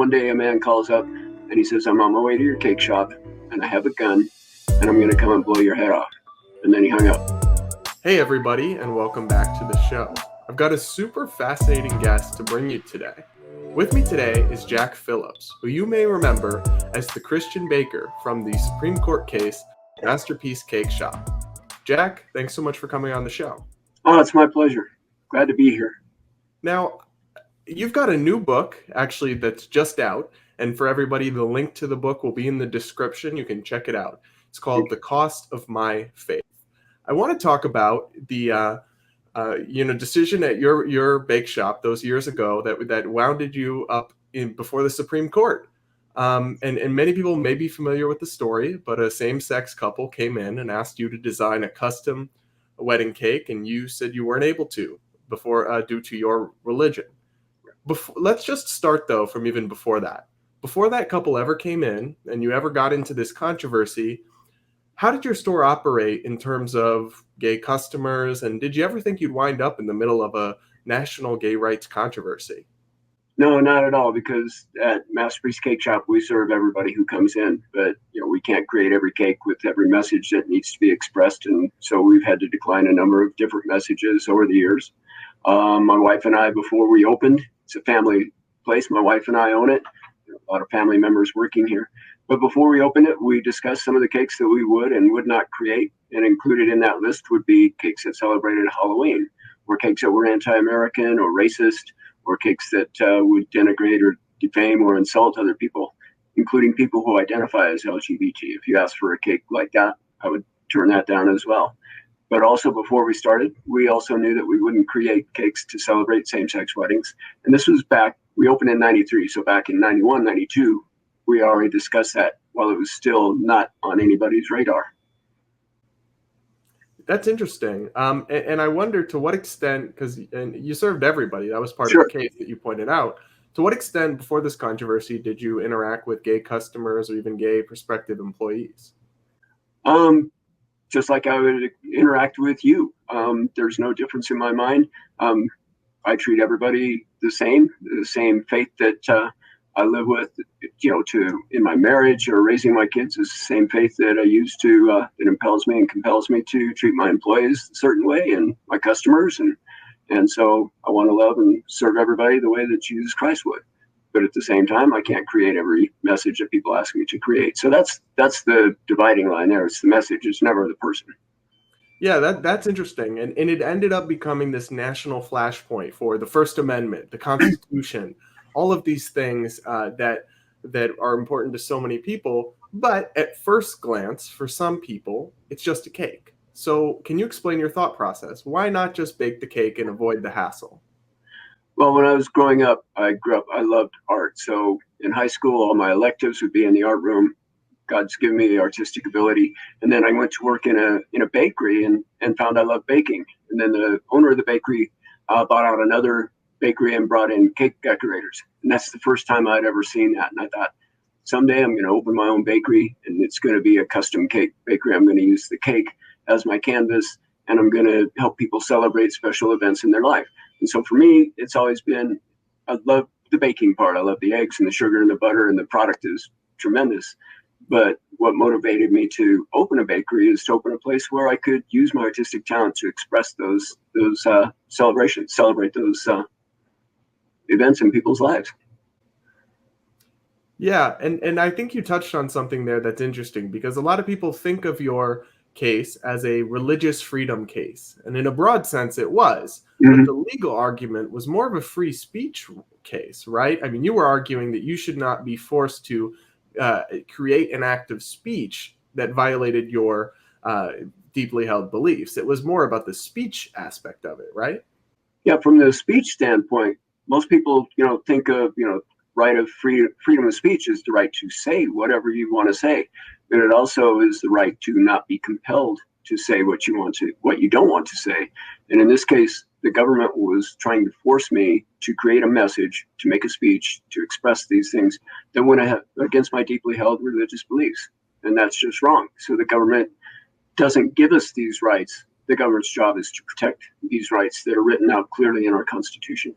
one day a man calls up and he says, I'm on my way to your cake shop and I have a gun and I'm going to come and blow your head off. And then he hung up. Hey everybody, and welcome back to the show. I've got a super fascinating guest to bring you today. With me today is Jack Phillips, who you may remember as the Christian baker from the Supreme Court case, Masterpiece Cake Shop. Jack, thanks so much for coming on the show. Oh, it's my pleasure. Glad to be here. Now, you've got a new book, actually, that's just out. And for everybody, the link to the book will be in the description. You can check it out. It's called The Cost of My Faith. I want to talk about the decision at your bake shop those years ago that wounded you up before the Supreme Court. And many people may be familiar with the story, but a same-sex couple came in and asked you to design a custom wedding cake, and you said you weren't able to due to your religion. Let's just start, though, from even before that. Before that couple ever came in and you ever got into this controversy, how did your store operate in terms of gay customers, and did you ever think you'd wind up in the middle of a national gay rights controversy? No, not at all, because at Masterpiece Cake Shop, we serve everybody who comes in, but we can't create every cake with every message that needs to be expressed, and so we've had to decline a number of different messages over the years. My wife and I, before we opened, it's a family place, my wife and I own it, a lot of family members working here. But before we opened it, we discussed some of the cakes that we would and would not create, and included in that list would be cakes that celebrated Halloween, or cakes that were anti-American or racist, or cakes that would denigrate or defame or insult other people, including people who identify as LGBT. If you asked for a cake like that, I would turn that down as well. But also before we started, we also knew that we wouldn't create cakes to celebrate same-sex weddings. And this was we opened in 93, so back in 91, 92, we already discussed that while it was still not on anybody's radar. That's interesting. And I wonder to what extent, because you served everybody, that was part Sure. of the case that you pointed out. To what extent before this controversy did you interact with gay customers or even gay prospective employees? Just like I would interact with you. There's no difference in my mind. I treat everybody the same faith that I live with, in my marriage or raising my kids is the same faith that I use that impels me and compels me to treat my employees a certain way and my customers. And so I want to love and serve everybody the way that Jesus Christ would. But at the same time, I can't create every message that people ask me to create. So that's the dividing line there. It's the message. It's never the person. Yeah, that's interesting. And it ended up becoming this national flashpoint for the First Amendment, the Constitution, all of these things that are important to so many people. But at first glance, for some people, it's just a cake. So can you explain your thought process? Why not just bake the cake and avoid the hassle? Well, when I was growing up, I loved art. So in high school, all my electives would be in the art room. God's given me the artistic ability. And then I went to work in a bakery and found I loved baking. And then the owner of the bakery bought out another bakery and brought in cake decorators. And that's the first time I'd ever seen that. And I thought, someday I'm going to open my own bakery and it's going to be a custom cake bakery. I'm going to use the cake as my canvas and I'm going to help people celebrate special events in their life. And so for me, it's always been, I love the baking part. I love the eggs and the sugar and the butter, and the product is tremendous. But what motivated me to open a bakery is to open a place where I could use my artistic talent to express those celebrations, celebrate those events in people's lives. Yeah, and I think you touched on something there that's interesting, because a lot of people think of your case as a religious freedom case. And in a broad sense, it was. Mm-hmm. But the legal argument was more of a free speech case, right? I mean, you were arguing that you should not be forced to create an act of speech that violated your deeply held beliefs. It was more about the speech aspect of it, right? Yeah, from the speech standpoint, most people, think of, right of freedom of speech is the right to say whatever you want to say. But it also is the right to not be compelled to say what you don't want to say. And in this case, the government was trying to force me to create a message, to make a speech, to express these things that went against my deeply held religious beliefs. And that's just wrong. So the government doesn't give us these rights. The government's job is to protect these rights that are written out clearly in our Constitution.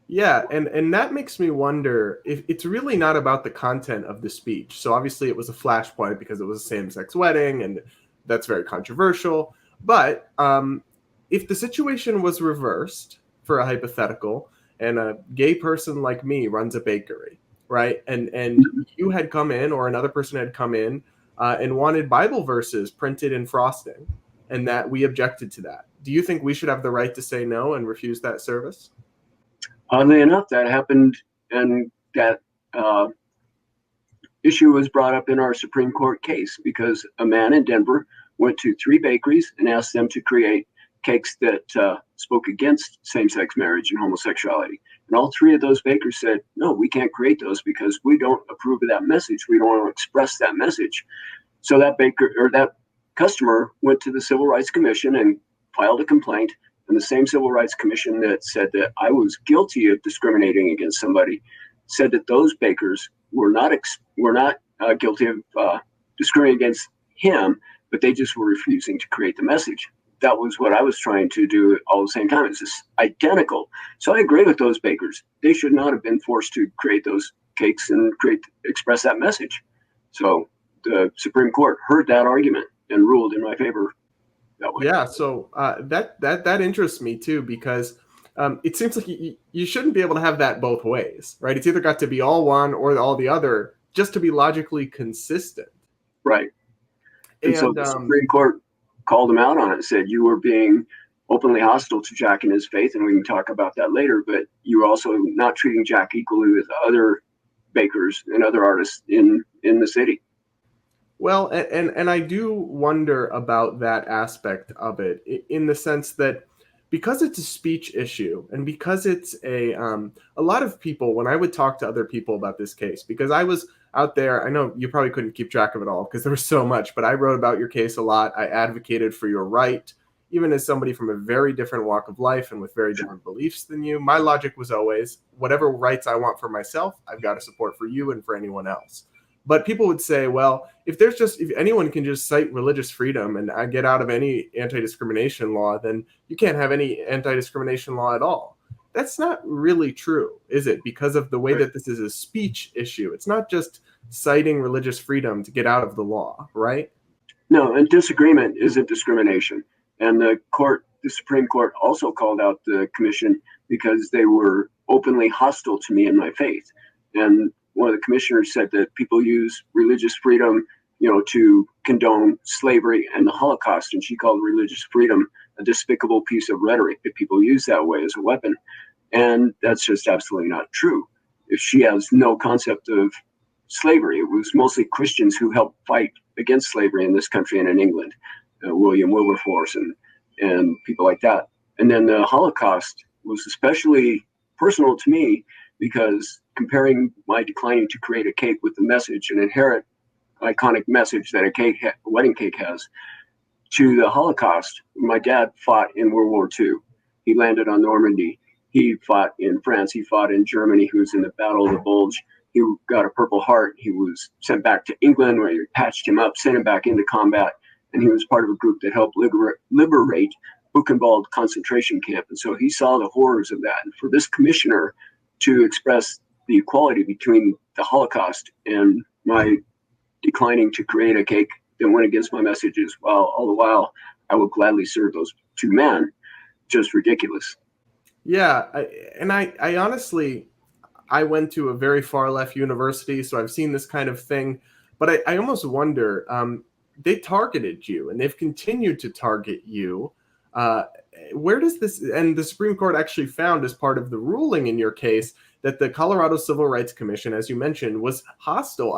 Yeah, and that makes me wonder if it's really not about the content of the speech. So obviously it was a flashpoint because it was a same-sex wedding, and that's very controversial. But if the situation was reversed for a hypothetical, and a gay person like me runs a bakery, right? And Mhm. you had come in, or another person had come in, and wanted Bible verses printed in frosting, and that we objected to that. Do you think we should have the right to say no and refuse that service? Oddly enough, that happened, and that uh, issue was brought up in our Supreme Court case because a man in Denver went to 3 bakeries and asked them to create cakes that spoke against same-sex marriage and homosexuality. And all 3 of those bakers said, no, we can't create those because we don't approve of that message. We don't want to express that message. So that baker or that customer went to the Civil Rights Commission and filed a complaint. And the same Civil Rights Commission that said that I was guilty of discriminating against somebody said that those bakers were not guilty of discriminating against him, but they just were refusing to create the message. That was what I was trying to do all at the same time. It's just identical. So I agree with those bakers. They should not have been forced to create those cakes and express that message. So the Supreme Court heard that argument and ruled in my favor that way. Yeah, so that interests me too because it seems like you shouldn't be able to have that both ways, right? It's either got to be all one or all the other, just to be logically consistent. Right. And so And the Supreme Court called him out on it, said you were being openly hostile to Jack and his faith, and we can talk about that later, but you were also not treating Jack equally with other bakers and other artists in the city. well, and I do wonder about that aspect of it in the sense that because it's a speech issue and because it's a lot of people when I would talk to other people about this case because I was out there. I know you probably couldn't keep track of it all because there was so much, but I wrote about your case a lot. I advocated for your right, even as somebody from a very different walk of life and with very different beliefs than you. My logic was always whatever rights I want for myself, I've got to support for you and for anyone else. But people would say, well, if anyone can just cite religious freedom and I get out of any anti-discrimination law, then you can't have any anti-discrimination law at all. That's not really true, is it? Because of the way that this is a speech issue. It's not just citing religious freedom to get out of the law, right? No, and disagreement isn't discrimination. And the Supreme Court also called out the commission because they were openly hostile to me and my faith. And one of the commissioners said that people use religious freedom, to condone slavery and the Holocaust. And she called religious freedom a despicable piece of rhetoric that people use that way as a weapon. And that's just absolutely not true. If she has no concept of slavery, it was mostly Christians who helped fight against slavery in this country and in England, William Wilberforce and people like that. And then the Holocaust was especially personal to me because comparing my declining to create a cake with the message, an inherent iconic message that a wedding cake has, to the Holocaust. My dad fought in World War II. He landed on Normandy. He fought in France. He fought in Germany. He was in the Battle of the Bulge. He got a Purple Heart. He was sent back to England where they patched him up, sent him back into combat. And he was part of a group that helped liberate Buchenwald concentration camp. And so he saw the horrors of that. And for this commissioner to express the equality between the Holocaust and my declining to create a cake that went against my messages, while all the while I would gladly serve those 2 men, just ridiculous. Yeah, I honestly, I went to a very far left university, so I've seen this kind of thing. But I almost wonder, they targeted you and they've continued to target you. Uh, where does this, and the Supreme Court actually found as part of the ruling in your case that the Colorado Civil Rights Commission, as you mentioned, was hostile,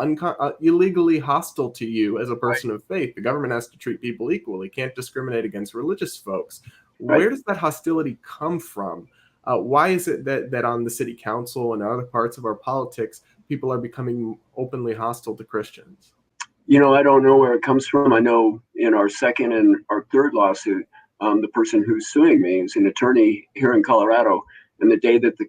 illegally hostile to you as a Right. person of faith. The government has to treat people equally, can't discriminate against religious folks. Right. Where does that hostility come from? Why is it that on the city council and other parts of our politics, people are becoming openly hostile to Christians? I don't know where it comes from. I know in our second and our third lawsuit, the person who's suing me is an attorney here in Colorado. And the day that the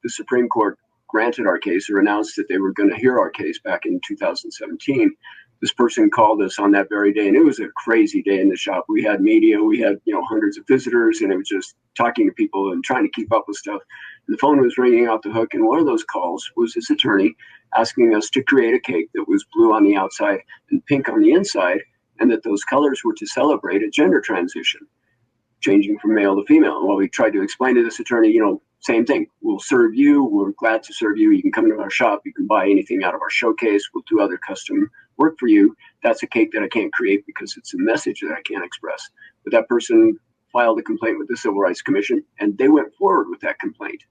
Supreme Court granted our case or announced that they were going to hear our case back in 2017, this person called us on that very day, and it was a crazy day in the shop. We had media, we had hundreds of visitors, and it was just talking to people and trying to keep up with stuff. And the phone was ringing out the hook, and one of those calls was this attorney asking us to create a cake that was blue on the outside and pink on the inside, and that those colors were to celebrate a gender transition, changing from male to female. And while we tried to explain to this attorney, same thing. We'll serve you. We're glad to serve you. You can come to our shop. You can buy anything out of our showcase. We'll do other custom work for you. That's a cake that I can't create because it's a message that I can't express. But that person filed a complaint with the Civil Rights Commission, and they went forward with that complaint.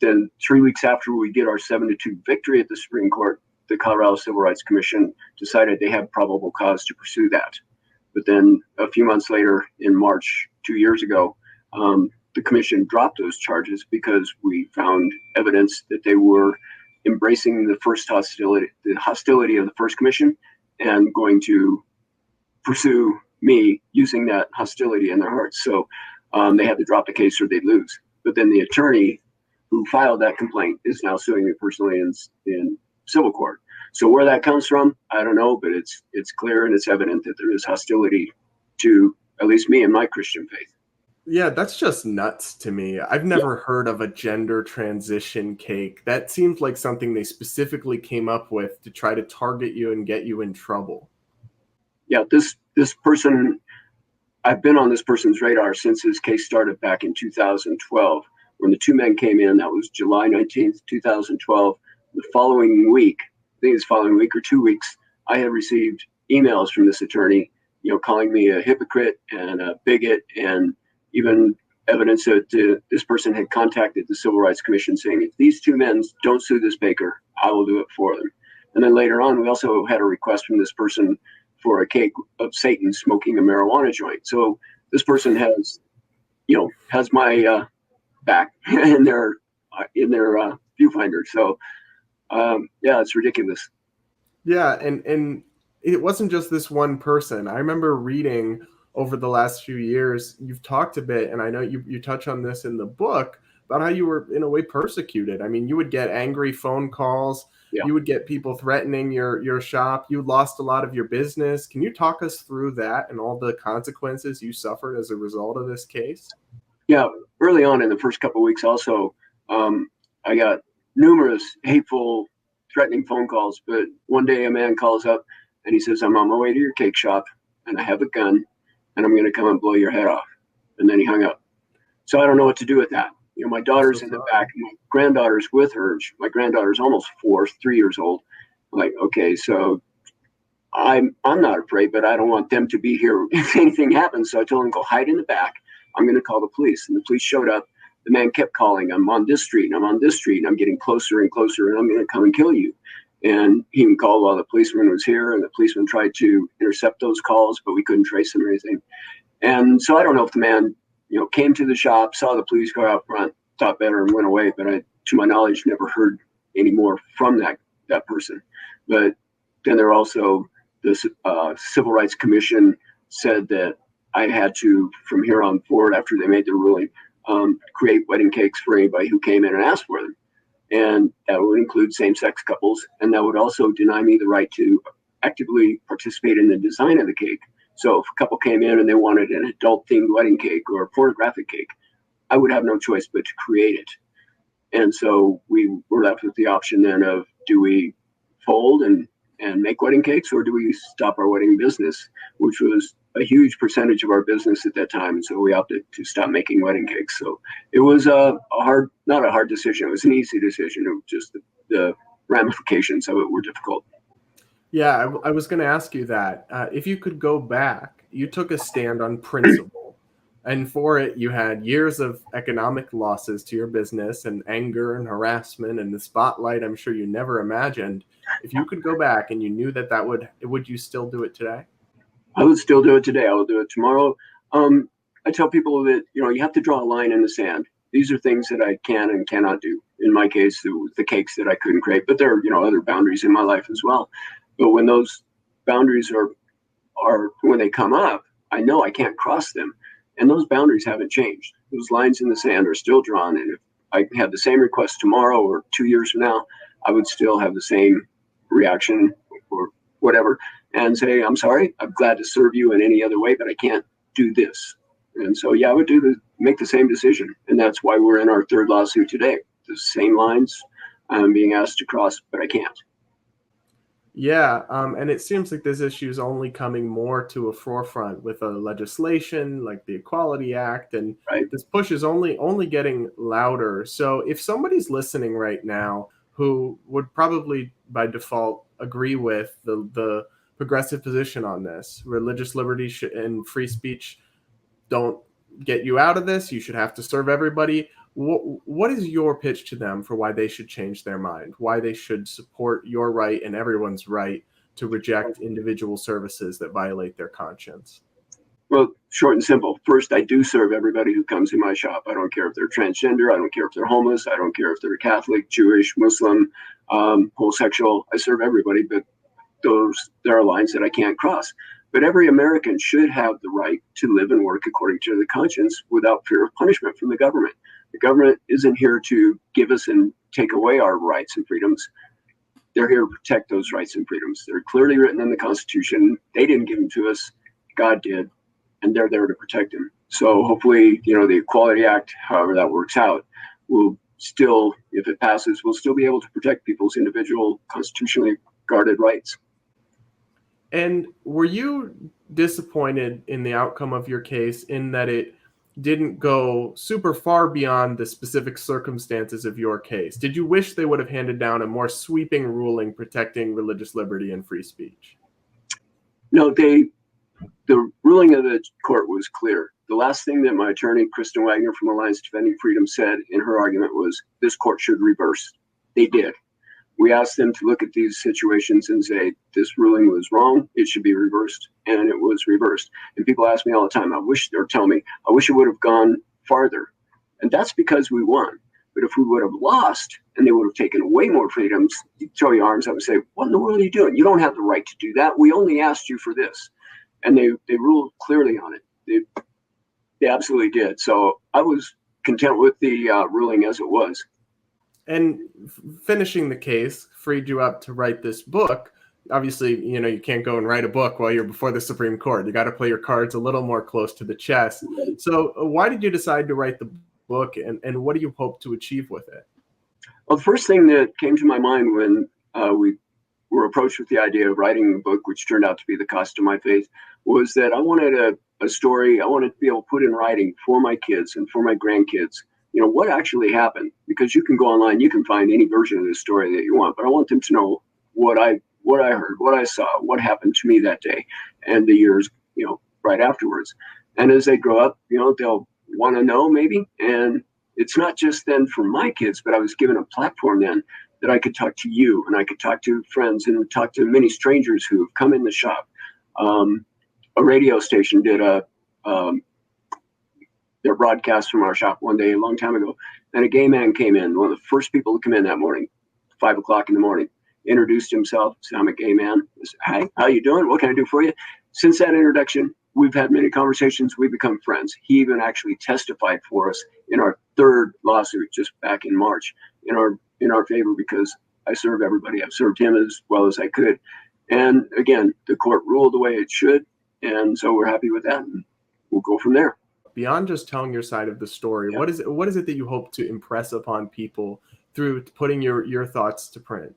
Then 3 weeks after we get our 7-2 victory at the Supreme Court, the Colorado Civil Rights Commission decided they had probable cause to pursue that. But then a few months later, in March 2 years ago, the commission dropped those charges because we found evidence that they were embracing the hostility of the first commission, and going to pursue me using that hostility in their hearts. So they had to drop the case or they'd lose. But then the attorney who filed that complaint is now suing me personally in civil court. So where that comes from, I don't know, but it's clear and it's evident that there is hostility to at least me and my Christian faith. Yeah, that's just nuts to me. I've never heard of a gender transition cake. That seems like something they specifically came up with to try to target you and get you in trouble. Yeah, this person, I've been on this person's radar since his case started back in 2012. When the two men came in, that was July 19th, 2012. The following week, I think it's following week or 2 weeks, I had received emails from this attorney, calling me a hypocrite and a bigot, and even evidence that this person had contacted the Civil Rights Commission saying, if these two men don't sue this baker, I will do it for them. And then later on, we also had a request from this person for a cake of Satan smoking a marijuana joint. So this person has my back in their viewfinder. So it's ridiculous. Yeah, and it wasn't just this one person. I remember reading over the last few years, you've talked a bit, and I know you touch on this in the book, about how you were, in a way, persecuted. I mean, you would get angry phone calls. Yeah. You would get people threatening your shop. You lost a lot of your business. Can you talk us through that and all the consequences you suffered as a result of this case? Yeah, early on in the first couple of weeks also, I got numerous hateful, threatening phone calls. But one day a man calls up and he says, I'm on my way to your cake shop and I have a gun and I'm going to come and blow your head off. And then he hung up. So I don't know what to do with that. My daughter's in the back, my granddaughter's with her. My granddaughter's almost 3 years old. I'm like, okay, so I'm not afraid, but I don't want them to be here if anything happens. So I told him, go hide in the back. I'm going to call the police. And the police showed up. The man kept calling, I'm on this street, and I'm on this street, and I'm getting closer and closer, and I'm going to come and kill you. And he even called while the policeman was here, and the policeman tried to intercept those calls, but we couldn't trace him or anything. And so I don't know if the man came to the shop, saw the police car out front, thought better and went away. But I, to my knowledge, never heard any more from that person. But then there also, the Civil Rights Commission said that I had to, from here on forward, after they made the ruling, create wedding cakes for anybody who came in and asked for them. And that would include same-sex couples. And that would also deny me the right to actively participate in the design of the cake. So if a couple came in and they wanted an adult-themed wedding cake or a pornographic cake, I would have no choice but to create it. And so we were left with the option then of, do we fold and make wedding cakes, or do we stop our wedding business, which was a huge percentage of our business at that time. And so we opted to stop making wedding cakes. So it was not a hard decision. It was an easy decision. It was just the ramifications of it were difficult. Yeah, I was going to ask you that. If you could go back, you took a stand on principle, and for it, you had years of economic losses to your business and anger and harassment and the spotlight I'm sure you never imagined. If you could go back and you knew that would you still do it today? I would still do it today. I will do it tomorrow. I tell people that, you have to draw a line in the sand. These are things that I can and cannot do. In my case, the cakes that I couldn't create, but there are, other boundaries in my life as well. But when those boundaries are when they come up, I know I can't cross them. And those boundaries haven't changed. Those lines in the sand are still drawn. And if I had the same request tomorrow or 2 years from now, I would still have the same reaction or whatever, and say, I'm sorry, I'm glad to serve you in any other way, but I can't do this. And so, yeah, I would make the same decision. And that's why we're in our third lawsuit today. The same lines I'm being asked to cross, but I can't. Yeah, and it seems like this issue is only coming more to a forefront with a legislation like the Equality Act, and Right. this push is only getting louder. So if somebody's listening right now who would probably by default agree with the progressive position on this, religious liberty and free speech don't get you out of this. You should have to serve everybody. What is your pitch to them for why they should change their mind? Why they should support your right and everyone's right to reject individual services that violate their conscience? Well, short and simple. First, I do serve everybody who comes in my shop. I don't care if they're transgender. I don't care if they're homeless. I don't care if they're Catholic, Jewish, Muslim, homosexual. I serve everybody, but there are lines that I can't cross. But every American should have the right to live and work according to their conscience without fear of punishment from the government. The government isn't here to give us and take away our rights and freedoms. They're here to protect those rights and freedoms. They're clearly written in the Constitution. They didn't give them to us. God did, and they're there to protect them. So hopefully, the Equality Act, however that works out, will still, if it passes, will still be able to protect people's individual constitutionally guarded rights. And were you disappointed in the outcome of your case in that it didn't go super far beyond the specific circumstances of your case? Did you wish they would have handed down a more sweeping ruling protecting religious liberty and free speech? No, the ruling of the court was clear. The last thing that my attorney, Kristen Wagner from Alliance Defending Freedom, said in her argument was this court should reverse. They did. We asked them to look at these situations and say, this ruling was wrong, it should be reversed, and it was reversed. And people ask me all the time, I wish it would have gone farther. And that's because we won. But if we would have lost and they would have taken away more freedoms, you'd throw your arms up and say, what in the world are you doing? You don't have the right to do that. We only asked you for this. And they ruled clearly on it. They absolutely did. So I was content with the ruling as it was. And finishing the case freed you up to write this book. Obviously, you can't go and write a book while you're before the Supreme Court. You got to play your cards a little more close to the chest. So why did you decide to write the book, and what do you hope to achieve with it? Well, the first thing that came to my mind when we were approached with the idea of writing a book, which turned out to be The Cost of My Faith, was that I wanted a story I wanted to be able to put in writing for my kids and for my grandkids. What actually happened, because you can go online, you can find any version of the story that you want, but I want them to know what I heard, what I saw, what happened to me that day and the years, right afterwards. And as they grow up, they'll want to know maybe. And it's not just then for my kids, but I was given a platform then that I could talk to you and I could talk to friends and talk to many strangers who have come in the shop. A radio station did their broadcast from our shop one day a long time ago, and a gay man came in, one of the first people to come in that morning, 5 o'clock in the morning, introduced himself, said, I'm a gay man. I said, hi, how you doing? What can I do for you? Since that introduction, we've had many conversations. We've become friends. He even actually testified for us in our third lawsuit just back in March in our favor, because I serve everybody. I've served him as well as I could. And again, the court ruled the way it should. And so we're happy with that. And we'll go from there. Beyond just telling your side of the story, Yeah. what is it that you hope to impress upon people through putting your thoughts to print?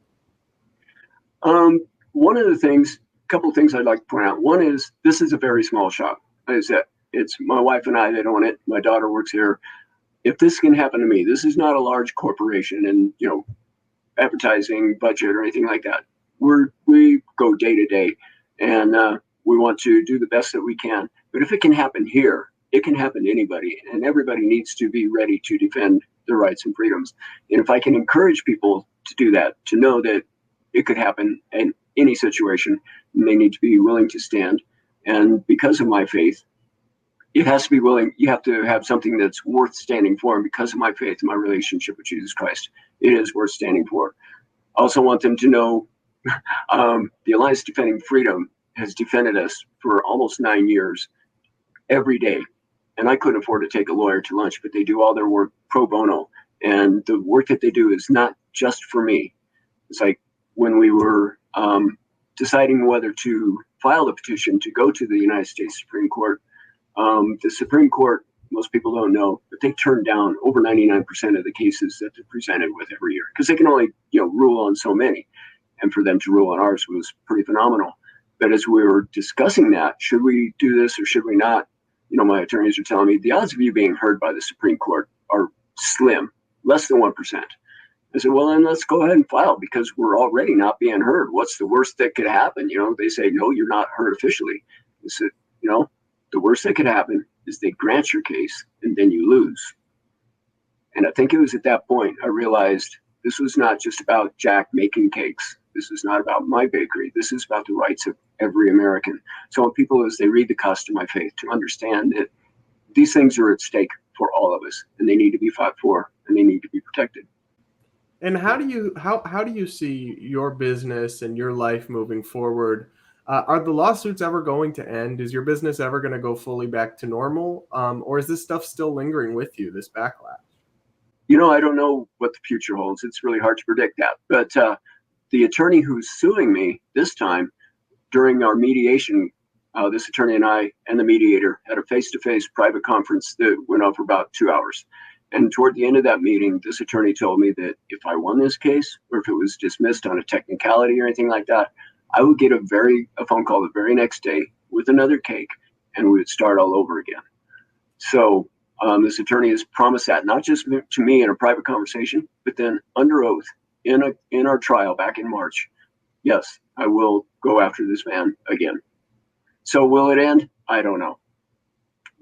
One of the things, a couple of things I'd like to point out. One is this is a very small shop. Like I said, it's my wife and I that own it. My daughter works here. If this can happen to me, this is not a large corporation and advertising budget or anything like that. We go day to day, and we want to do the best that we can. But if it can happen here, it can happen to anybody, and everybody needs to be ready to defend their rights and freedoms. And if I can encourage people to do that, to know that it could happen in any situation, and they need to be willing to stand. And because of my faith, it has to be willing. You have to have something that's worth standing for. And because of my faith and my relationship with Jesus Christ, it is worth standing for. I also want them to know the Alliance Defending Freedom has defended us for almost 9 years every day. And I couldn't afford to take a lawyer to lunch, but they do all their work pro bono. And the work that they do is not just for me. It's like when we were deciding whether to file the petition to go to the United States Supreme Court, the Supreme Court, most people don't know, but they turn down over 99% of the cases that they're presented with every year because they can only, rule on so many. And for them to rule on ours was pretty phenomenal. But as we were discussing that, should we do this or should we not? My attorneys are telling me the odds of you being heard by the Supreme Court are slim, less than 1%. I said, well, then let's go ahead and file because we're already not being heard. What's the worst that could happen? They say, no, you're not heard officially. I said, the worst that could happen is they grant your case and then you lose. And I think it was at that point I realized this was not just about Jack making cakes. This is not about my bakery. This is about the rights of every American. So I want people, as they read The Cost of My Faith, to understand that these things are at stake for all of us, and they need to be fought for, and they need to be protected. And how do you see your business and your life moving forward? Are the lawsuits ever going to end? Is your business ever going to go fully back to normal? Or is this stuff still lingering with you, this backlash? I don't know what the future holds. It's really hard to predict that. But the attorney who's suing me this time, during our mediation, this attorney and I and the mediator had a face-to-face private conference that went on for about 2 hours. And toward the end of that meeting, this attorney told me that if I won this case, or if it was dismissed on a technicality or anything like that, I would get a phone call the very next day with another cake, and we would start all over again. So this attorney has promised that, not just to me in a private conversation, but then under oath in our trial back in March. Yes, I will go after this man again. So will it end? I don't know.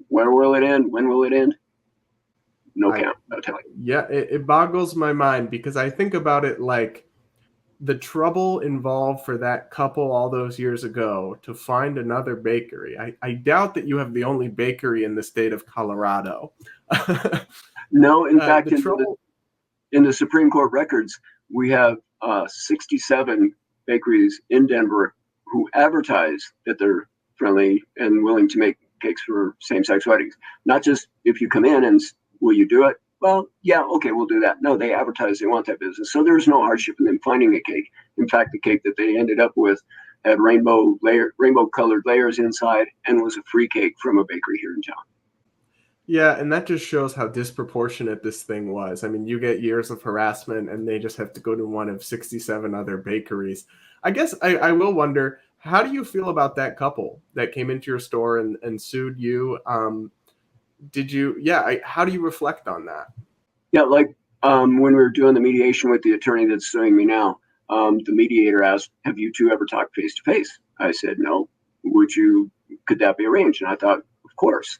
Where will it end? When will it end? No count, I'll tell you. Yeah, it boggles my mind because I think about it like the trouble involved for that couple all those years ago to find another bakery. I doubt that you have the only bakery in the state of Colorado. No, in fact, in the Supreme Court records, we have 67 bakeries in Denver who advertise that they're friendly and willing to make cakes for same-sex weddings. Not just if you come in and will you do it? Well, yeah, okay, we'll do that. No, they advertise they want that business. So there's no hardship in them finding a cake. In fact, the cake that they ended up with had rainbow-colored layers inside and was a free cake from a bakery here in town. Yeah, and that just shows how disproportionate this thing was. I mean, you get years of harassment and they just have to go to one of 67 other bakeries. I guess I will wonder, how do you feel about that couple that came into your store and sued you? How do you reflect on that? Yeah, like when we were doing the mediation with the attorney that's suing me now, the mediator asked, have you two ever talked face to face? I said, no. Could that be arranged? And I thought, of course.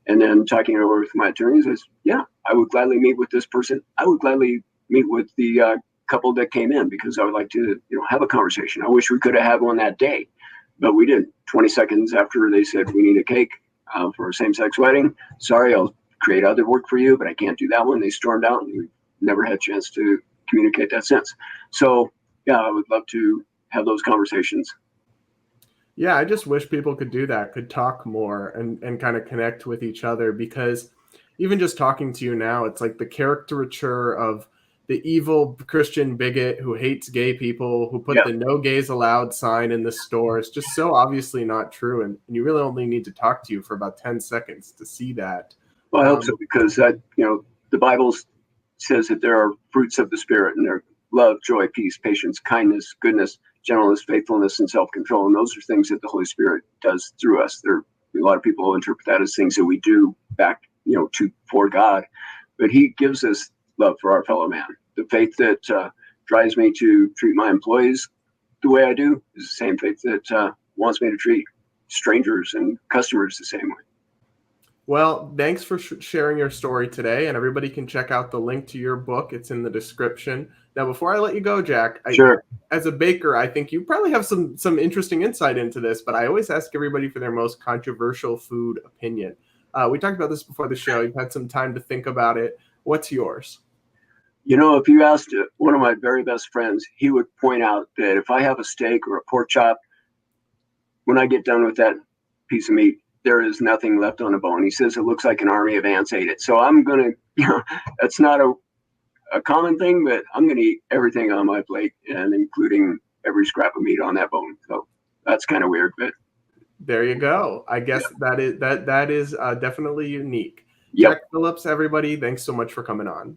And then talking it over with my attorneys, I said, yeah, I would gladly meet with this person. I would gladly meet with the couple that came in because I would like to, have a conversation. I wish we could have had one that day, but we didn't. 20 seconds after they said we need a cake for a same-sex wedding. Sorry, I'll create other work for you, but I can't do that one. They stormed out and we never had a chance to communicate that since. So yeah, I would love to have those conversations. Yeah, I just wish people could do that, could talk more and kind of connect with each other, because even just talking to you now, it's like the caricature of the evil Christian bigot who hates gay people, who put the no gays allowed sign in the store. It's just so obviously not true. And you really only need to talk to you for about 10 seconds to see that. Well, I hope so, because the Bible says that there are fruits of the Spirit, and they're love, joy, peace, patience, kindness, goodness, gentleness, faithfulness, and self-control. And those are things that the Holy Spirit does through us. A lot of people interpret that as things that we do back, for God. But He gives us love for our fellow man. The faith that drives me to treat my employees the way I do is the same faith that wants me to treat strangers and customers the same way. Well, thanks for sharing your story today, and everybody can check out the link to your book. It's in the description. Now, before I let you go, Jack, Sure. As a baker, I think you probably have some interesting insight into this, but I always ask everybody for their most controversial food opinion. We talked about this before the show. You've had some time to think about it. What's yours? If you asked one of my very best friends, he would point out that if I have a steak or a pork chop, when I get done with that piece of meat, there is nothing left on the bone. He says it looks like an army of ants ate it. So I'm going to, that's not a common thing, but I'm going to eat everything on my plate, and including, every scrap of meat on that bone. So that's kind of weird, but there you go. I guess that is definitely unique. yep. Jack Phillips, everybody, thanks so much for coming on.